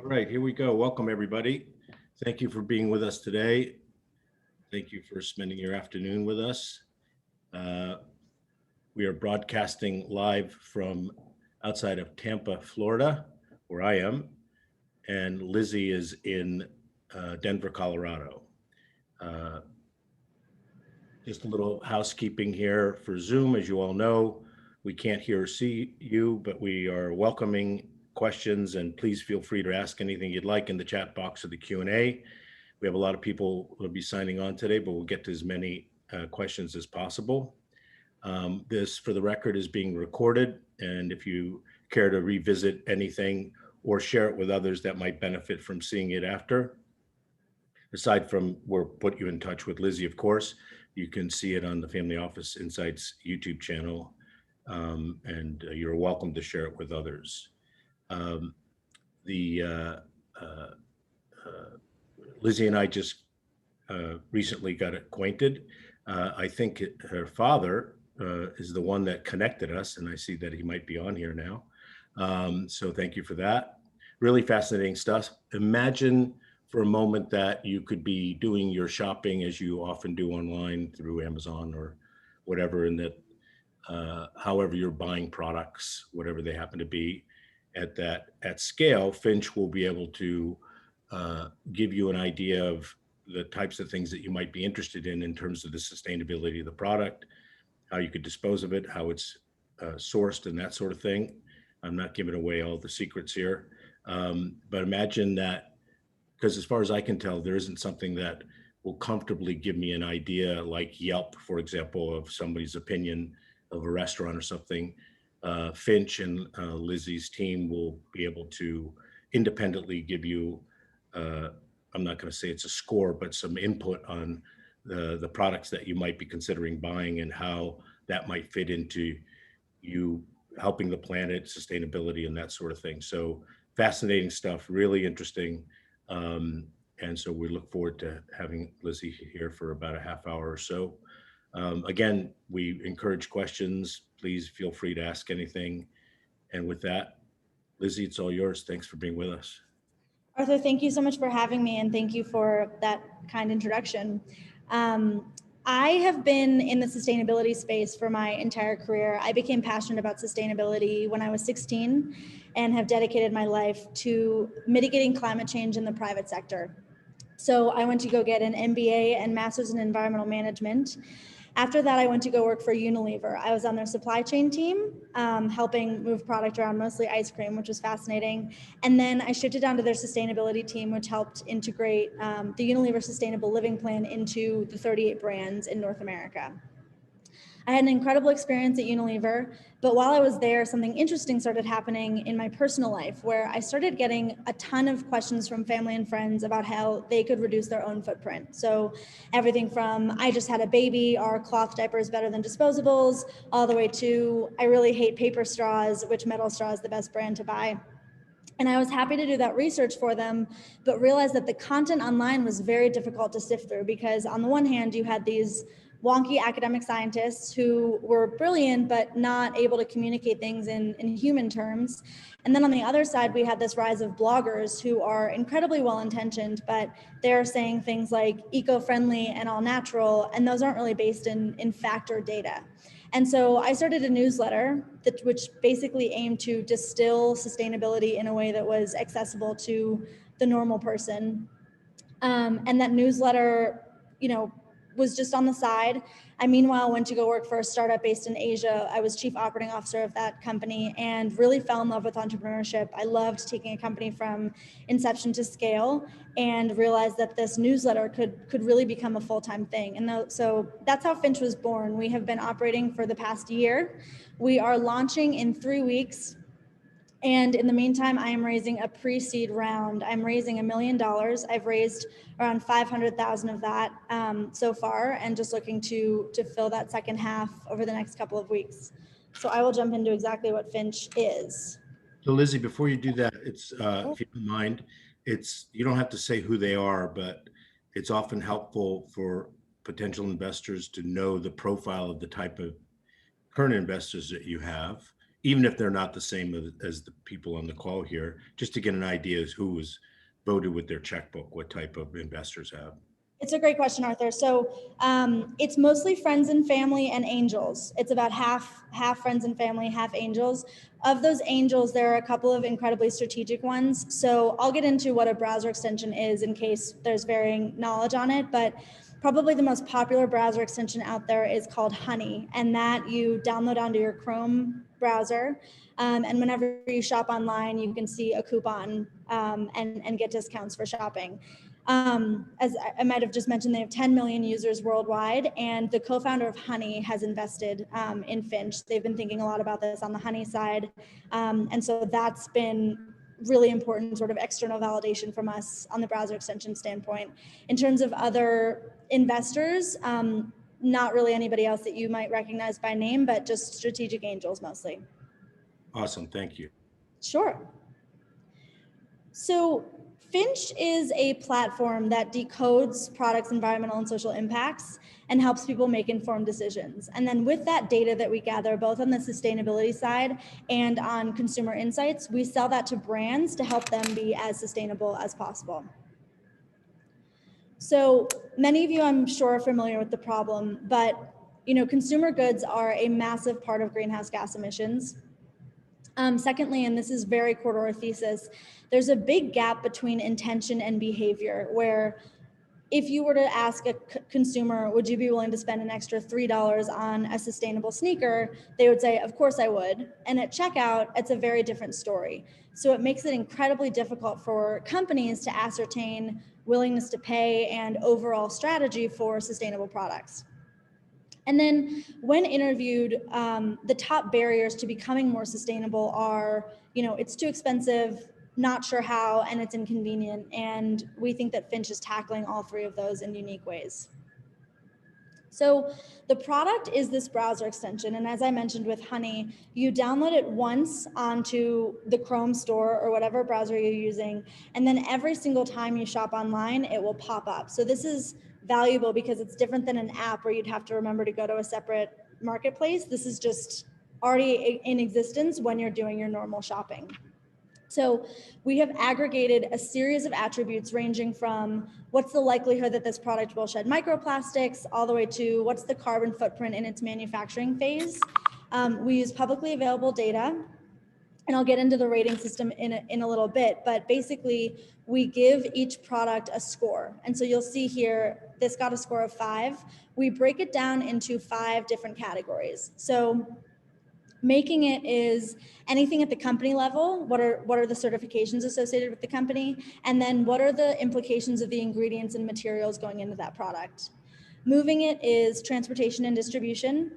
All right, here we go. Welcome, everybody. Thank you for being with us today. Thank you for spending your afternoon with us. We are broadcasting live from outside of Tampa, Florida, where I am, and Lizzie is in Denver, Colorado. Just a little housekeeping here for Zoom. As you all know, we can't hear or see you, but we are welcoming questions, and please feel free to ask anything you'd like in the chat box of the Q&A. We have a lot of people who will be signing on today, but we'll get to as many questions as possible. This, for the record, is being recorded, and if you care to revisit anything or share it with others that might benefit from seeing it after, aside from we'll put you in touch with Lizzie, of course, you can see it on the Family Office Insights YouTube channel, and you're welcome to share it with others. Lizzie and I just recently got acquainted. I think her father is the one that connected us, and I see that he might be on here now. So thank you for that. Really fascinating stuff. Imagine for a moment that you could be doing your shopping as you often do online through Amazon or whatever, and that however you're buying products, whatever they happen to be, at scale, Finch will be able to give you an idea of the types of things that you might be interested in terms of the sustainability of the product, how you could dispose of it, how it's sourced, and that sort of thing. I'm not giving away all the secrets here, but imagine that, because as far as I can tell, there isn't something that will comfortably give me an idea like Yelp, for example, of somebody's opinion of a restaurant or something. Finch and Lizzie's team will be able to independently give you, I'm not going to say it's a score, but some input on the products that you might be considering buying and how that might fit into you helping the planet, sustainability, and that sort of thing. So fascinating stuff, really interesting. And so we look forward to having Lizzie here for about a half hour or so. Again, we encourage questions. Please feel free to ask anything. And with that, Lizzie, it's all yours. Thanks for being with us. Arthur, thank you so much for having me, and thank you for that kind introduction. I have been in the sustainability space for my entire career. I became passionate about sustainability when I was 16 and have dedicated my life to mitigating climate change in the private sector. So I went to go get an MBA and Master's in Environmental Management. After that, I went to go work for Unilever. I was on their supply chain team, helping move product around, mostly ice cream, which was fascinating. And then I shifted down to their sustainability team, which helped integrate the Unilever Sustainable Living Plan into the 38 brands in North America. I had an incredible experience at Unilever, but while I was there, something interesting started happening in my personal life, where I started getting a ton of questions from family and friends about how they could reduce their own footprint. So everything from, I just had a baby, are cloth diapers better than disposables, all the way to, I really hate paper straws, which metal straw is the best brand to buy. And I was happy to do that research for them, but realized that the content online was very difficult to sift through, because on the one hand, you had these wonky academic scientists who were brilliant, but not able to communicate things in human terms. And then on the other side, we had this rise of bloggers who are incredibly well-intentioned, but they're saying things like eco-friendly and all natural, and those aren't really based in fact or data. And so I started a newsletter which basically aimed to distill sustainability in a way that was accessible to the normal person. And that newsletter, was just on the side. I meanwhile went to go work for a startup based in Asia. I was chief operating officer of that company and really fell in love with entrepreneurship. I loved taking a company from inception to scale and realized that this newsletter could really become a full-time thing. And so that's how Finch was born. We have been operating for the past year. We are launching in 3 weeks. And in the meantime, I am raising a pre-seed round. I'm raising $1 million. I've raised around 500,000 of that so far, and just looking to fill that second half over the next couple of weeks. So I will jump into exactly what Finch is. So Lizzie, before you do that, it's if you don't mind, you don't have to say who they are, but it's often helpful for potential investors to know the profile of the type of current investors that you have even if they're not the same as the people on the call here, just to get an idea as who was voted with their checkbook, what type of investors have. It's a great question, Arthur. So it's mostly friends and family and angels. It's about half friends and family, half angels. Of those angels, there are a couple of incredibly strategic ones. So I'll get into what a browser extension is in case there's varying knowledge on it, but probably the most popular browser extension out there is called Honey, and that you download onto your Chrome browser. And whenever you shop online, you can see a coupon and get discounts for shopping. As I might have just mentioned, they have 10 million users worldwide, and the co-founder of Honey has invested in Finch. They've been thinking a lot about this on the Honey side, and so that's been really important sort of external validation from us on the browser extension standpoint. In terms of other investors, not really anybody else that you might recognize by name, but just strategic angels mostly. Awesome, thank you. Sure. So Finch is a platform that decodes products' environmental and social impacts and helps people make informed decisions. And then with that data that we gather, both on the sustainability side and on consumer insights, we sell that to brands to help them be as sustainable as possible. So many of you, I'm sure, are familiar with the problem, but consumer goods are a massive part of greenhouse gas emissions. Secondly, and this is very core to our thesis, there's a big gap between intention and behavior, where if you were to ask a consumer, would you be willing to spend an extra $3 on a sustainable sneaker? They would say, of course I would. And at checkout, it's a very different story. So it makes it incredibly difficult for companies to ascertain willingness to pay and overall strategy for sustainable products. And then when interviewed, the top barriers to becoming more sustainable are, it's too expensive, not sure how, and it's inconvenient. And we think that Finch is tackling all three of those in unique ways. So the product is this browser extension. And as I mentioned with Honey, you download it once onto the Chrome store or whatever browser you're using. And then every single time you shop online, it will pop up. So this is valuable because it's different than an app where you'd have to remember to go to a separate marketplace. This is just already in existence when you're doing your normal shopping. So we have aggregated a series of attributes ranging from what's the likelihood that this product will shed microplastics all the way to what's the carbon footprint in its manufacturing phase. We use publicly available data, and I'll get into the rating system in a little bit, but basically we give each product a score. And so you'll see here, this got a score of 5. We break it down into 5 different categories. So making it is anything at the company level. What are the certifications associated with the company? And then what are the implications of the ingredients and materials going into that product? Moving it is transportation and distribution.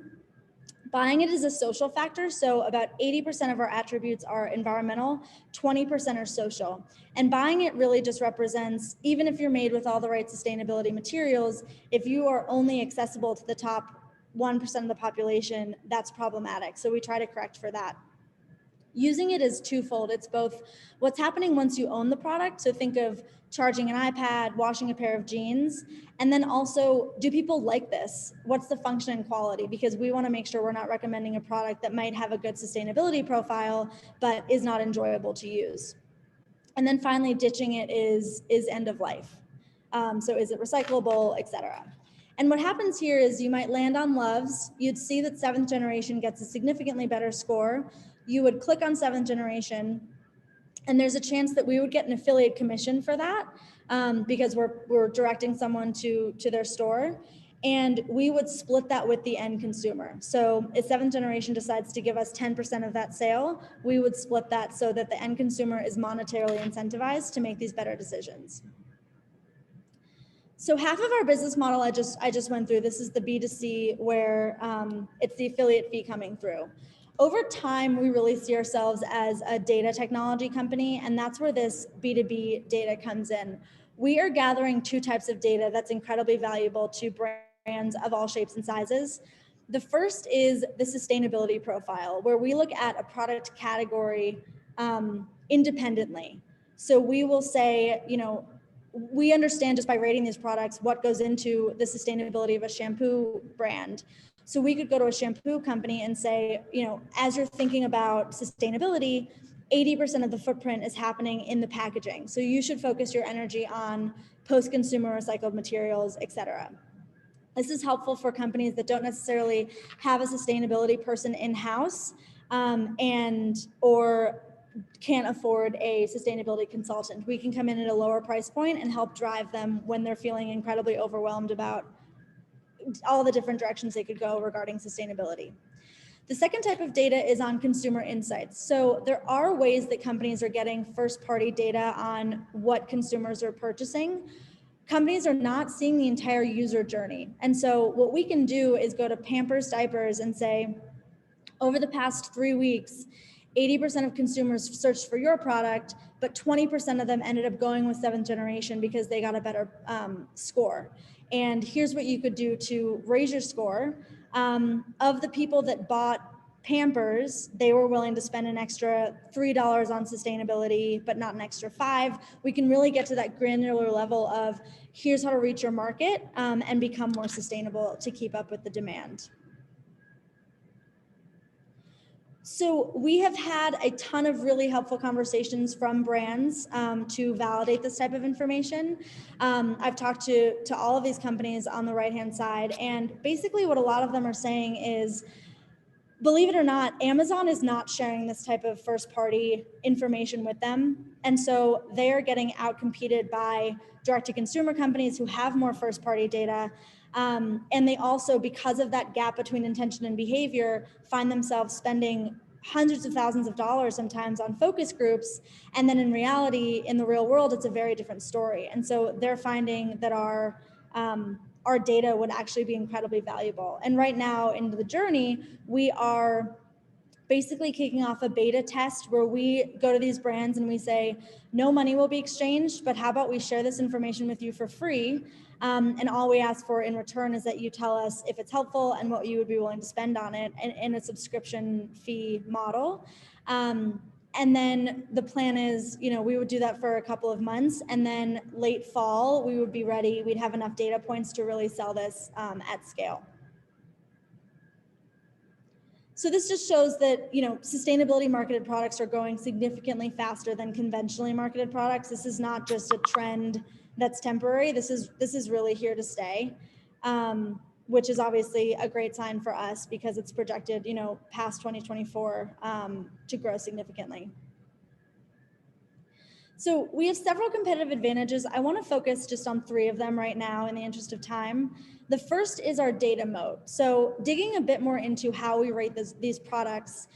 Buying it is a social factor. So about 80% of our attributes are environmental, 20% are social. And buying it really just represents, even if you're made with all the right sustainability materials, if you are only accessible to the top 1% of the population, that's problematic. So we try to correct for that. Using it is twofold. It's both what's happening once you own the product. So think of charging an iPad, washing a pair of jeans, and then also, do people like this? What's the function and quality? Because we want to make sure we're not recommending a product that might have a good sustainability profile, but is not enjoyable to use. And then finally, ditching it is end of life. So is it recyclable, et cetera. And what happens here is you might land on Loves. You'd see that 7th generation gets a significantly better score. You would click on 7th generation, and there's a chance that we would get an affiliate commission for that because we're directing someone to their store. And we would split that with the end consumer. So if 7th generation decides to give us 10% of that sale, we would split that so that the end consumer is monetarily incentivized to make these better decisions. So half of our business model I just went through. This is the B2C where it's the affiliate fee coming through. Over time, we really see ourselves as a data technology company, and that's where this B2B data comes in. We are gathering 2 types of data that's incredibly valuable to brands of all shapes and sizes. The first is the sustainability profile, where we look at a product category independently. So we will say, we understand just by rating these products what goes into the sustainability of a shampoo brand. So we could go to a shampoo company and say, as you're thinking about sustainability, 80% of the footprint is happening in the packaging. So you should focus your energy on post-consumer recycled materials, et cetera. This is helpful for companies that don't necessarily have a sustainability person in-house or can't afford a sustainability consultant. We can come in at a lower price point and help drive them when they're feeling incredibly overwhelmed about all the different directions they could go regarding sustainability. The second type of data is on consumer insights. So there are ways that companies are getting first-party data on what consumers are purchasing. Companies are not seeing the entire user journey. And so what we can do is go to Pampers Diapers and say, over the past 3 weeks, 80% of consumers searched for your product, but 20% of them ended up going with 7th generation because they got a better score. And here's what you could do to raise your score. Of the people that bought Pampers, they were willing to spend an extra $3 on sustainability, but not an extra $5. We can really get to that granular level of here's how to reach your market and become more sustainable to keep up with the demand. So we have had a ton of really helpful conversations from brands to validate this type of information. I've talked to all of these companies on the right-hand side, and basically what a lot of them are saying is, believe it or not, Amazon is not sharing this type of first-party information with them. And so they are getting outcompeted by direct-to-consumer companies who have more first-party data. And they also, because of that gap between intention and behavior, find themselves spending hundreds of thousands of dollars sometimes on focus groups. And then in reality, in the real world, it's a very different story. And so they're finding that our data would actually be incredibly valuable. And right now in the journey, we are basically kicking off a beta test where we go to these brands and we say, no money will be exchanged, but how about we share this information with you for free? And all we ask for in return is that you tell us if it's helpful and what you would be willing to spend on it in a subscription fee model. And then the plan is, we would do that for a couple of months, and then late fall, we would be ready. We'd have enough data points to really sell this at scale. So this just shows that, sustainability marketed products are growing significantly faster than conventionally marketed products. This is not just a trend that's temporary. This is really here to stay, which is obviously a great sign for us because it's projected, past 2024 to grow significantly. So we have several competitive advantages. I want to focus just on 3 of them right now in the interest of time. The first is our data moat. So digging a bit more into how we rate these products,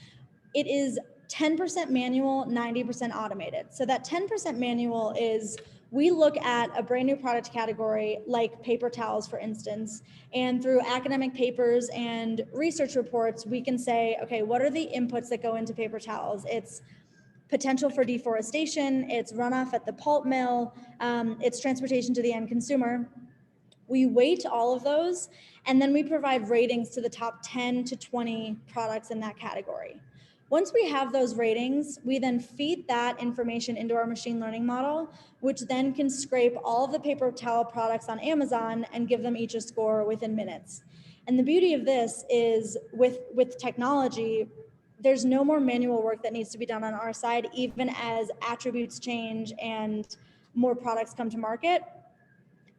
it is 10% manual, 90% automated. So that 10% manual is we look at a brand new product category like paper towels, for instance, and through academic papers and research reports, we can say, okay, what are the inputs that go into paper towels? It's potential for deforestation, it's runoff at the pulp mill, it's transportation to the end consumer. We weight all of those, and then we provide ratings to the top 10 to 20 products in that category. Once we have those ratings, we then feed that information into our machine learning model, which then can scrape all of the paper towel products on Amazon and give them each a score within minutes. And the beauty of this is with technology, there's no more manual work that needs to be done on our side, even as attributes change and more products come to market.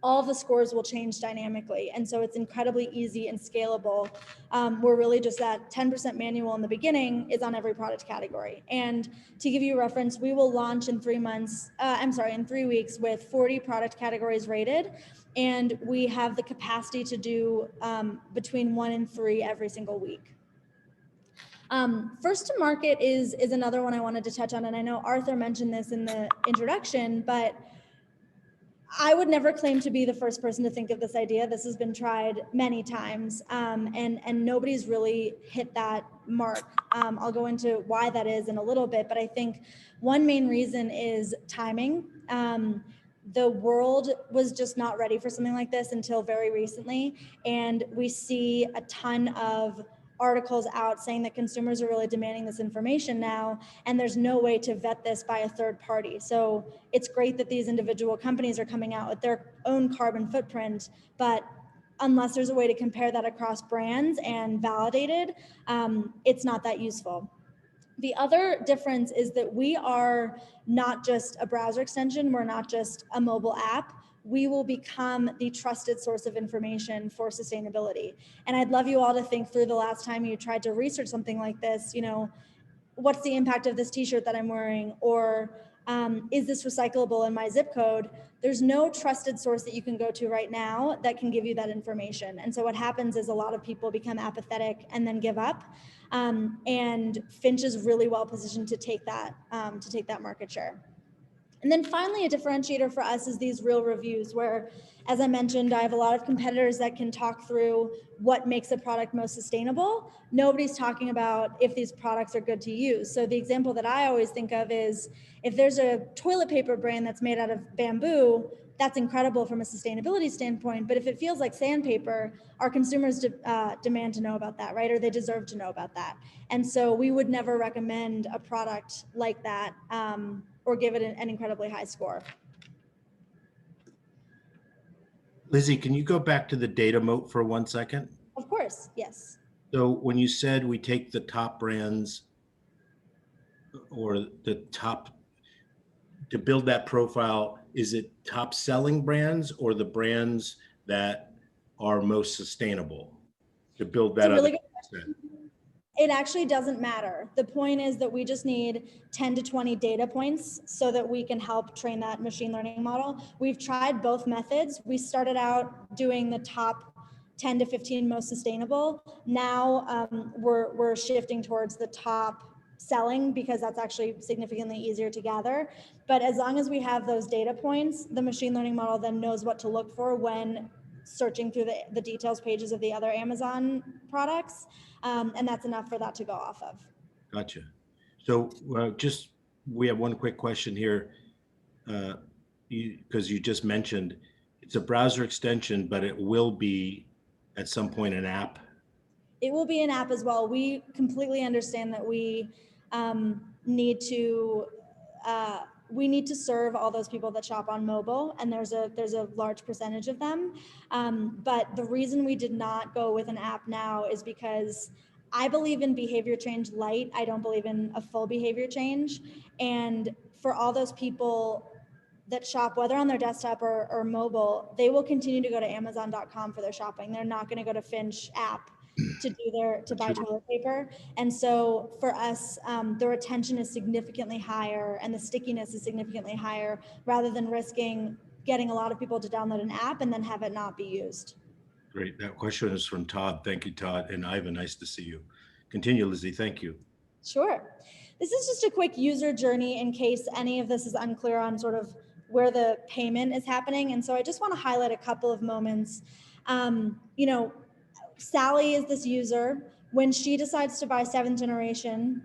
All of the scores will change dynamically. And so it's incredibly easy and scalable. We're really just that 10% manual in the beginning is on every product category. And to give you a reference, we will launch in 3 weeks with 40 product categories rated. And we have the capacity to do between 1 and 3 every single week. First to market is another one I wanted to touch on. And I know Arthur mentioned this in the introduction, but I would never claim to be the first person to think of this idea. This has been tried many times, and nobody's really hit that mark. I'll go into why that is in a little bit, but I think one main reason is timing. The world was just not ready for something like this until very recently, and we see a ton of articles out saying that consumers are really demanding this information now, and there's no way to vet this by a third party. So it's great that these individual companies are coming out with their own carbon footprint, but unless there's a way to compare that across brands and validate it, it's not that useful. The other difference is that we are not just a browser extension, we're not just a mobile app. We will become the trusted source of information for sustainability. And I'd love you all to think through the last time you tried to research something like this, what's the impact of this t-shirt that I'm wearing? Or is this recyclable in my zip code? There's no trusted source that you can go to right now that can give you that information. And so what happens is a lot of people become apathetic and then give up. And Finch is really well positioned to take that market share. And then finally, a differentiator for us is these real reviews where, as I mentioned, I have a lot of competitors that can talk through what makes a product most sustainable. Nobody's talking about if these products are good to use. So the example that I always think of is if there's a toilet paper brand that's made out of bamboo, that's incredible from a sustainability standpoint. But if it feels like sandpaper, our consumers demand to know about that, right? Or they deserve to know about that. And so we would never recommend a product like that or give it an incredibly high score. Lizzie, can you go back to the data moat for 1 second? Of course, yes. So when you said we take the top brands or the top to build that profile, is it top selling brands or the brands that are most sustainable to build that really up? It actually doesn't matter. The point is that we just need 10 to 20 data points so that we can help train that machine learning model. We've tried both methods. We started out doing the top 10 to 15 most sustainable. Now we're shifting towards the top selling because that's actually significantly easier to gather. But as long as we have those data points, the machine learning model then knows what to look for when searching through the details pages of the other Amazon products. And that's enough for that to go off of. Gotcha. So we have one quick question here. Because you just mentioned it's a browser extension, but it will be at some point an app. It will be an app as well. We completely understand that we need to serve all those people that shop on mobile, and there's a large percentage of them. But the reason we did not go with an app now is because I believe in behavior change light. I don't believe in a full behavior change. And for all those people that shop, whether on their desktop or mobile, they will continue to go to Amazon.com for their shopping. They're not going to go to Finch app to buy toilet paper. And so for us, the retention is significantly higher and the stickiness is significantly higher rather than risking getting a lot of people to download an app and then have it not be used. Great. That question is from Todd. Thank you, Todd. And Ivan, nice to see you. Continue, Lizzie. Thank you. Sure. This is just a quick user journey in case any of this is unclear on sort of where the payment is happening. And so I just want to highlight a couple of moments. Sally is this user. When she decides to buy 7th generation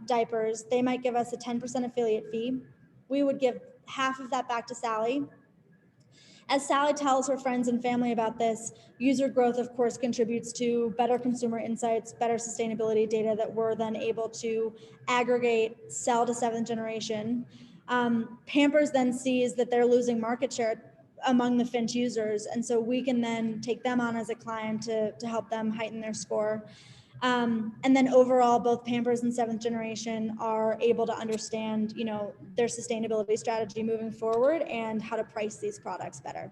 diapers, they might give us a 10% affiliate fee. We would give half of that back to Sally. As Sally tells her friends and family about this, user growth, of course, contributes to better consumer insights, better sustainability data that we're then able to aggregate, sell to 7th generation. Pampers then sees that they're losing market share among the Finch users. And so we can then take them on as a client to help them heighten their score. And then overall, both Pampers and 7th generation are able to understand, their sustainability strategy moving forward and how to price these products better.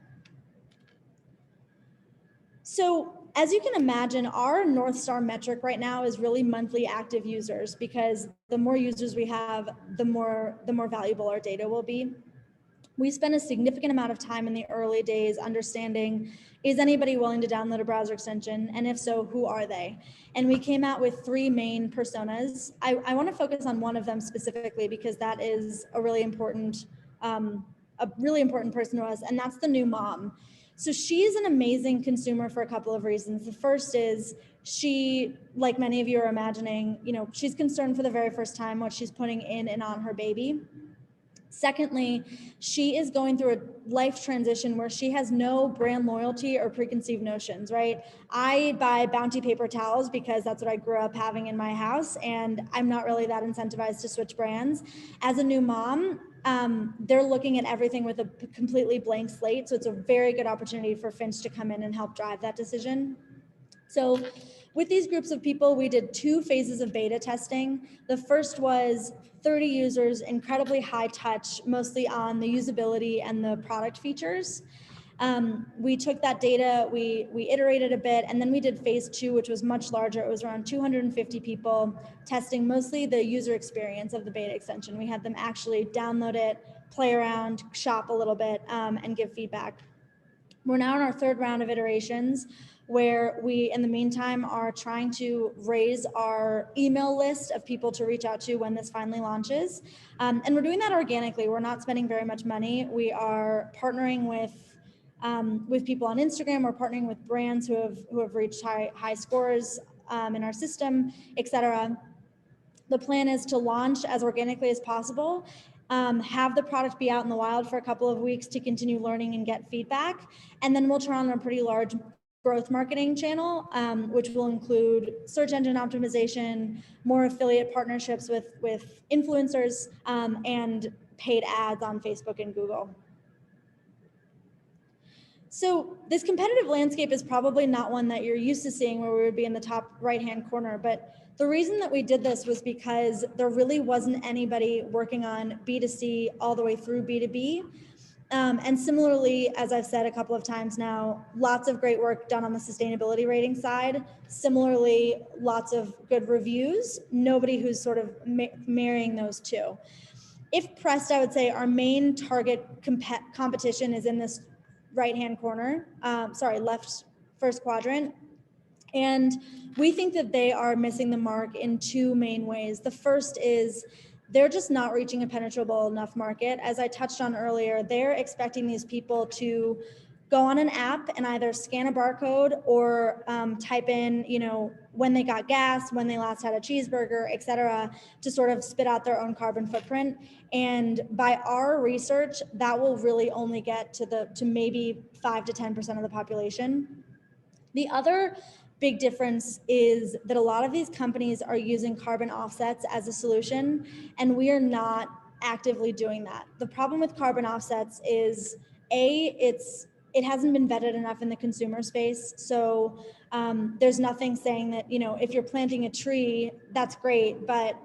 So as you can imagine, our North Star metric right now is really monthly active users, because the more users we have, the more valuable our data will be. We spent a significant amount of time in the early days understanding, is anybody willing to download a browser extension? And if so, who are they? And we came out with 3 main personas. I want to focus on one of them specifically because that is a really important person to us, and that's the new mom. So she's an amazing consumer for a couple of reasons. The first is she, like many of you are imagining, she's concerned for the very first time what she's putting in and on her baby. Secondly, she is going through a life transition where she has no brand loyalty or preconceived notions, right? I buy Bounty paper towels because that's what I grew up having in my house, and I'm not really that incentivized to switch brands. As a new mom, they're looking at everything with a completely blank slate, so it's a very good opportunity for Finch to come in and help drive that decision. So with these groups of people, we did 2 phases of beta testing. The first was 30 users, incredibly high touch, mostly on the usability and the product features. We took that data, we iterated a bit, and then we did phase 2, which was much larger. It was around 250 people testing mostly the user experience of the beta extension. We had them actually download it, play around, shop a little bit, and give feedback. We're now in our 3rd round of iterations, where we, in the meantime, are trying to raise our email list of people to reach out to when this finally launches. And we're doing that organically. We're not spending very much money. We are partnering with people on Instagram. We're partnering with brands who have reached high scores in our system, et cetera. The plan is to launch as organically as possible, have the product be out in the wild for a couple of weeks to continue learning and get feedback. And then we'll turn on a pretty large growth marketing channel, which will include search engine optimization, more affiliate partnerships with influencers, and paid ads on Facebook and Google. So this competitive landscape is probably not one that you're used to seeing, where we would be in the top right-hand corner, but the reason that we did this was because there really wasn't anybody working on B2C all the way through B2B. And similarly, as I've said a couple of times now, lots of great work done on the sustainability rating side. Similarly, lots of good reviews, nobody who's sort of marrying those two. If pressed, I would say our main target competition is in this right-hand corner, left first quadrant. And we think that they are missing the mark in 2 main ways. The first is they're just not reaching a penetrable enough market. As I touched on earlier, they're expecting these people to go on an app and either scan a barcode or type in, when they got gas, when they last had a cheeseburger, et cetera, to sort of spit out their own carbon footprint. And by our research, that will really only get to maybe 5 to 10% of the population. The other big difference is that a lot of these companies are using carbon offsets as a solution, and we are not actively doing that. The problem with carbon offsets is, it hasn't been vetted enough in the consumer space. So there's nothing saying that, if you're planting a tree, that's great, but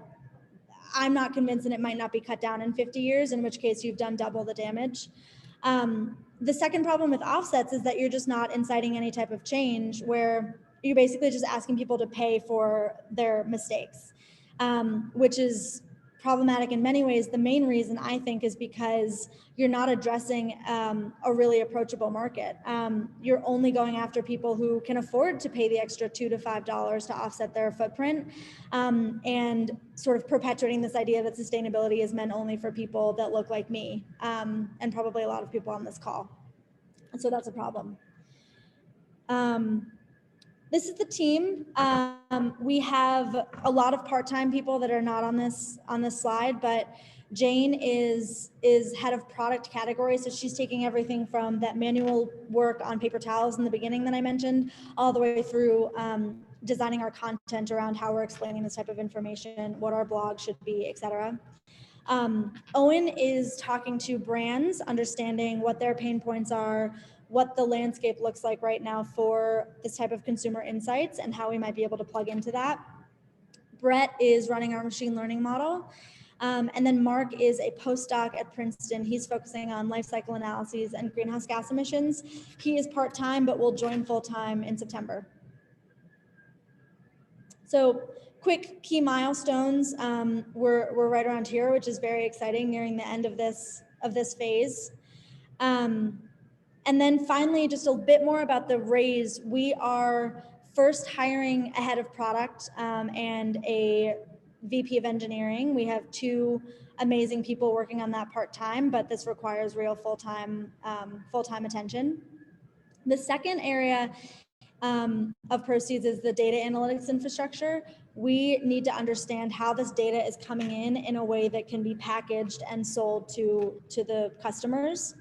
I'm not convinced that it might not be cut down in 50 years, in which case you've done double the damage. The second problem with offsets is that you're just not inciting any type of change, where you're basically just asking people to pay for their mistakes, which is problematic in many ways. The main reason, I think, is because you're not addressing a really approachable market. You're only going after people who can afford to pay the extra $2 to $5 to offset their footprint, and sort of perpetuating this idea that sustainability is meant only for people that look like me, and probably a lot of people on this call. And so that's a problem. This is the team. We have a lot of part-time people that are not on this slide, but Jane is head of product category. So she's taking everything from that manual work on paper towels in the beginning that I mentioned, all the way through designing our content around how we're explaining this type of information, what our blog should be, et cetera. Owen is talking to brands, understanding what their pain points are, what the landscape looks like right now for this type of consumer insights, and how we might be able to plug into that. Brett is running our machine learning model. And then Mark is a postdoc at Princeton. He's focusing on life cycle analyses and greenhouse gas emissions. He is part-time, but will join full-time in September. So quick key milestones. We're right around here, which is very exciting, nearing the end of this phase. And then finally, just a bit more about the raise. We are first hiring a head of product and a VP of engineering. We have 2 amazing people working on that part-time, but this requires real full-time attention. The second area of proceeds is the data analytics infrastructure. we need to understand how this data is coming in a way that can be packaged and sold to the customers.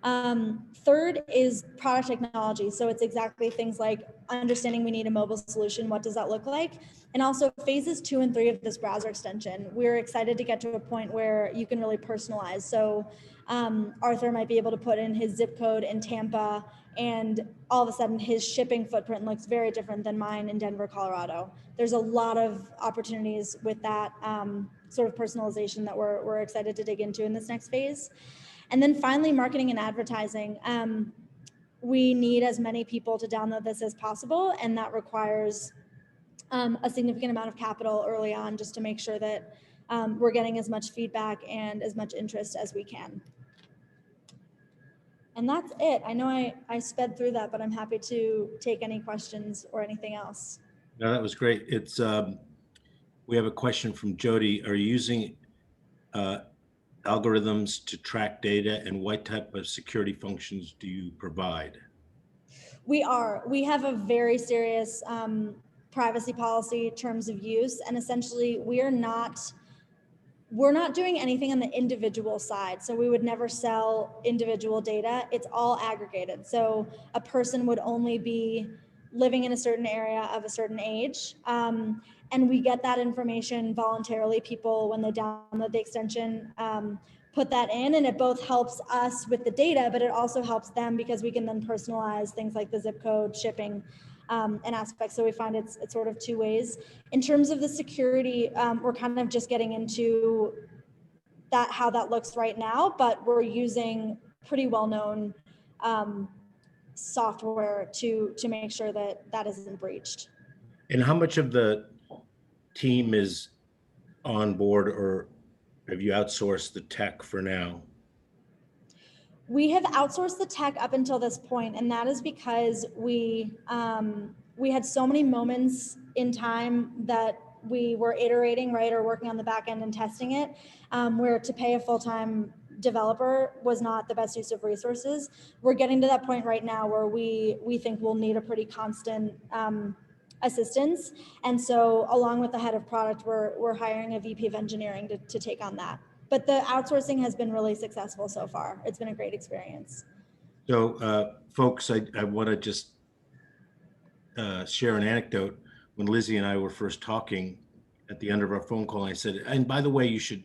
Third is product technology. So it's exactly things like understanding we need a mobile solution. What does that look like? And also phases 2 and 3 of this browser extension. We're excited to get to a point where you can really personalize. So Arthur might be able to put in his zip code in Tampa, and all of a sudden his shipping footprint looks very different than mine in Denver, Colorado. There's a lot of opportunities with that sort of personalization that we're excited to dig into in this next phase. And then finally, marketing and advertising. We need as many people to download this as possible, and that requires a significant amount of capital early on just to make sure that we're getting as much feedback and as much interest as we can. And that's it. I know I sped through that, but I'm happy to take any questions or anything else. No, that was great. It's we have a question from Jody. Are you using algorithms to track data, and what type of security functions do you provide? We are. We have a very serious privacy policy, terms of use, and essentially we're not doing anything on the individual side. So we would never sell individual data. It's all aggregated. So a person would only be living in a certain area of a certain age. And we get that information voluntarily. People, when they download the extension, put that in, and it both helps us with the data, but it also helps them because we can then personalize things like the zip code, shipping, and aspects. So we find it's sort of two ways. In terms of the security, we're kind of just getting into that, how that looks right now, but we're using pretty well-known software to make sure that that isn't breached. And how much of the team is on board, or have you outsourced the tech for now? We have outsourced the tech up until this point, and that is because we had so many moments in time that we were iterating, right, or working on the back end and testing it, where to pay a full-time developer was not the best use of resources. We're getting to that point right now where we think we'll need a pretty constant assistance, and so along with the head of product, we're hiring a VP of engineering to take on that. But the outsourcing has been really successful so far. It's been a great experience. So, folks, I want to just share an anecdote. When Lizzie and I were first talking at the end of our phone call, I said, and by the way, you should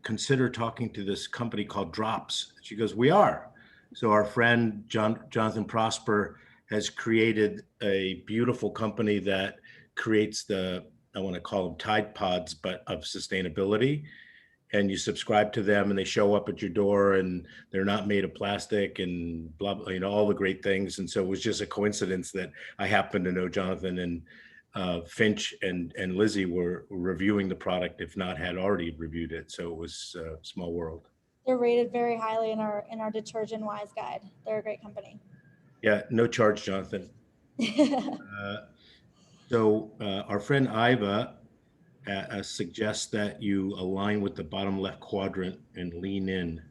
consider talking to this company called Drops. She goes, we are. So our friend Jonathan Prosper has created a beautiful company that creates the, I want to call them Tide Pods, but of sustainability. And you subscribe to them and they show up at your door, and they're not made of plastic and blah, blah, you know, all the great things. And so it was just a coincidence that I happened to know Jonathan, and Finch and Lizzie were reviewing the product, if not had already reviewed it. So it was a small world. They're rated very highly in our Detergent Wise guide. They're a great company. Yeah, no charge, Jonathan. So our friend Iva suggests that you align with the bottom left quadrant and lean in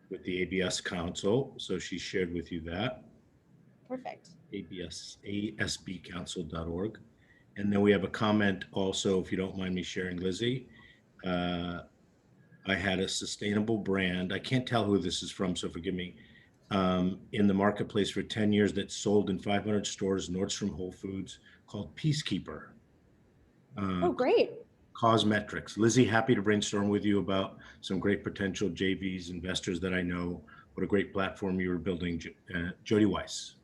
with the ABS Council. So she shared with you that. Perfect. asbcouncil.org. And then we have a comment also, if you don't mind me sharing, Lizzie. I had a sustainable brand. I can't tell who this is from, so forgive me. In the marketplace for 10 years that sold in 500 stores, Nordstrom, Whole Foods, called Peacekeeper. Oh, great. Cosmetrics. Lizzie, happy to brainstorm with you about some great potential JVs, investors that I know. What a great platform you were building, Jody Weiss.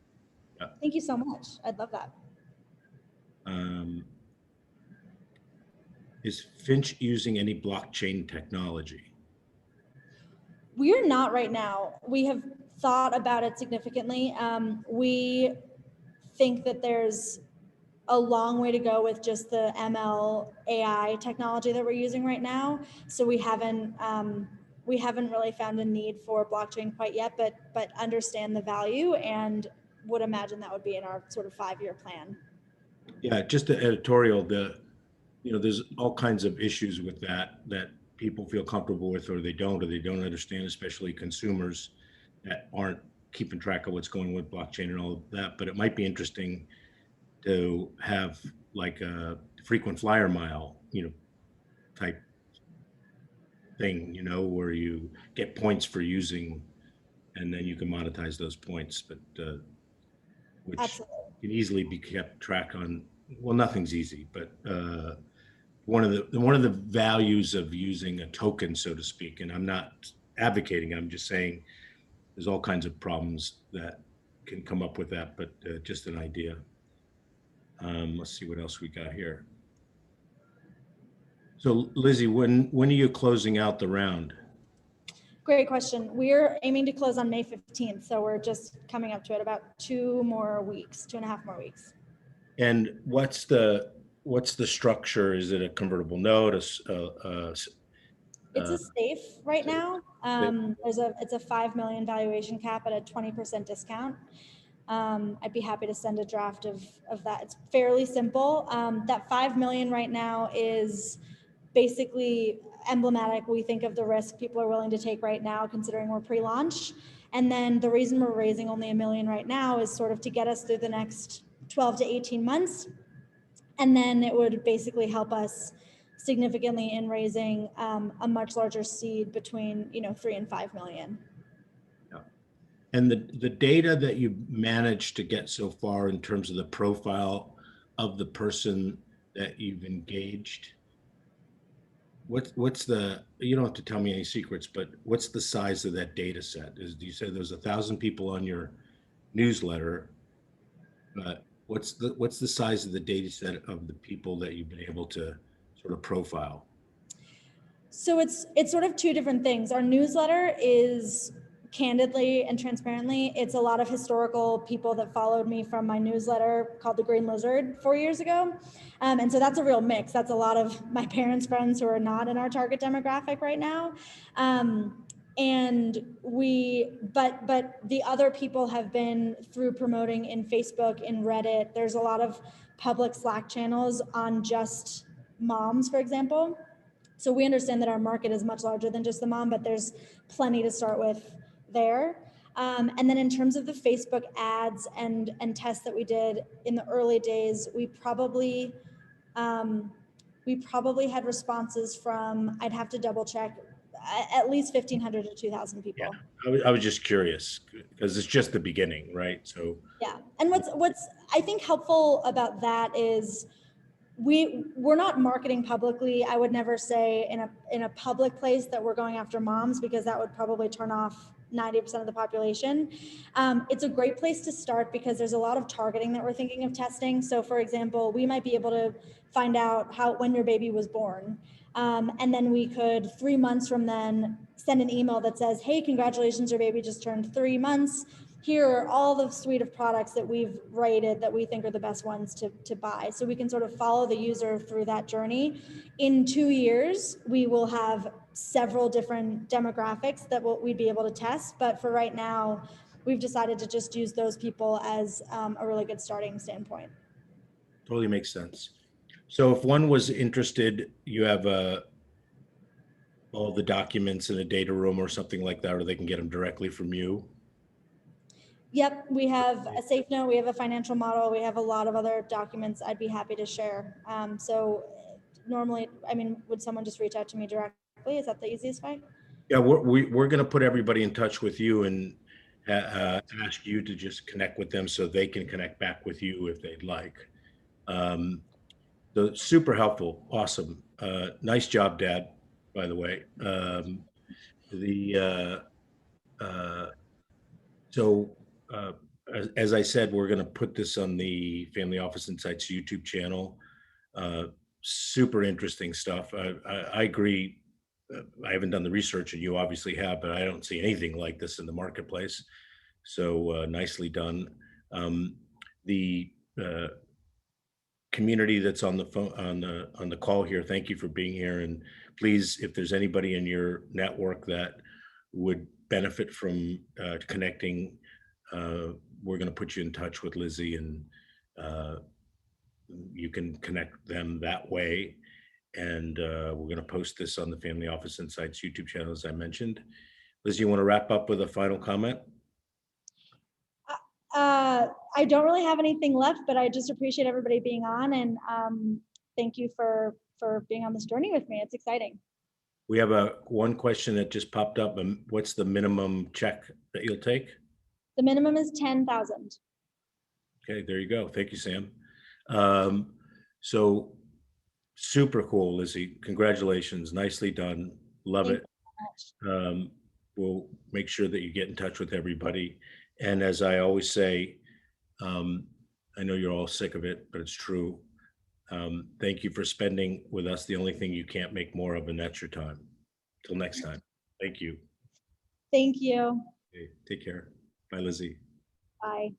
Yeah. Thank you so much. I'd love that. Is Finch using any blockchain technology? We are not right now. We have thought about it significantly. We think that there's a long way to go with just the ML AI technology that we're using right now. So we haven't really found a need for blockchain quite yet, but understand the value and would imagine that would be in our sort of 5-year plan. Yeah, just the editorial, there's all kinds of issues with that people feel comfortable with, or they don't understand, especially consumers that aren't keeping track of what's going on with blockchain and all of that. But it might be interesting to have like a frequent flyer mile, type thing, where you get points for using, and then you can monetize those points, but which Absolutely. can easily be kept track on. Well, nothing's easy, but one of the values of using a token, so to speak, and I'm not advocating, I'm just saying there's all kinds of problems that can come up with that, but just an idea. Let's see what else we got here. So Lizzie, when are you closing out the round? Great question. We're aiming to close on May 15th. So we're just coming up to it, about 2.5 more weeks. And what's the structure? Is it a convertible note? It's a safe right now. It's a 5 million valuation cap at a 20% discount. I'd be happy to send a draft of that. It's fairly simple. That 5 million right now is basically emblematic, we think, of the risk people are willing to take right now, considering we're pre-launch. And then the reason we're raising only $1 million right now is sort of to get us through the next 12 to 18 months. And then it would basically help us significantly in raising a much larger seed between 3 and 5 million. Yeah. And the data that you managed to get so far in terms of the profile of the person that you've engaged, what's the, you don't have to tell me any secrets, but what's the size of that data set? You said there's 1,000 people on your newsletter, but what's the size of the data set of the people that you've been able to sort of profile? So it's sort of two different things. Our newsletter is, candidly and transparently, it's a lot of historical people that followed me from my newsletter called The Green Lizard 4 years ago. And so that's a real mix. That's a lot of my parents' friends who are not in our target demographic right now. And but the other people have been through promoting in Facebook, in Reddit. There's a lot of public Slack channels on just moms, for example. So we understand that our market is much larger than just the mom, but there's plenty to start with there. And then in terms of the Facebook ads and tests that we did in the early days, we probably had responses from, I'd have to double check, at least 1,500 to 2,000 people. Yeah, I was just curious because it's just the beginning, right? So yeah, and what's I think helpful about that is we're not marketing publicly. I would never say in a public place that we're going after moms, because that would probably turn off 90% of the population. It's a great place to start because there's a lot of targeting that we're thinking of testing. So for example, we might be able to find out when your baby was born. And then we could 3 months from then send an email that says, hey, congratulations, your baby just turned 3 months. Here are all the suite of products that we've rated that we think are the best ones to buy. So we can sort of follow the user through that journey. In 2 years, we will have several different demographics that we'd be able to test. But for right now, we've decided to just use those people as a really good starting standpoint. Totally makes sense. So if one was interested, you have all the documents in a data room or something like that, or they can get them directly from you? Yep, we have a safe note, we have a financial model, we have a lot of other documents I'd be happy to share. So normally, I mean, would someone just reach out to me directly? Is that the easiest way? Yeah, we're going to put everybody in touch with you and ask you to just connect with them so they can connect back with you if they'd like. So super helpful, awesome, nice job, Dad. By the way, as I said, we're going to put this on the Family Office Insights YouTube channel. Super interesting stuff. I agree. I haven't done the research, and you obviously have, but I don't see anything like this in the marketplace. So nicely done. The community that's on the phone on the call here, thank you for being here. And please, if there's anybody in your network that would benefit from connecting, we're going to put you in touch with Lizzie, and you can connect them that way. And we're going to post this on the Family Office Insights YouTube channel, as I mentioned. Lizzie, you want to wrap up with a final comment? I don't really have anything left, but I just appreciate everybody being on. And thank you for being on this journey with me. It's exciting. We have one question that just popped up. What's the minimum check that you'll take? The minimum is 10,000. Okay, there you go. Thank you, Sam. So super cool, Lizzie. Congratulations. Nicely done. Love Thank it. you so much. We'll make sure that you get in touch with everybody. And as I always say, I know you're all sick of it, but it's true. Thank you for spending with us the only thing you can't make more of, and that's your time. Till next time. Thank you. Thank you. Okay, take care. Bye, Lizzie. Bye.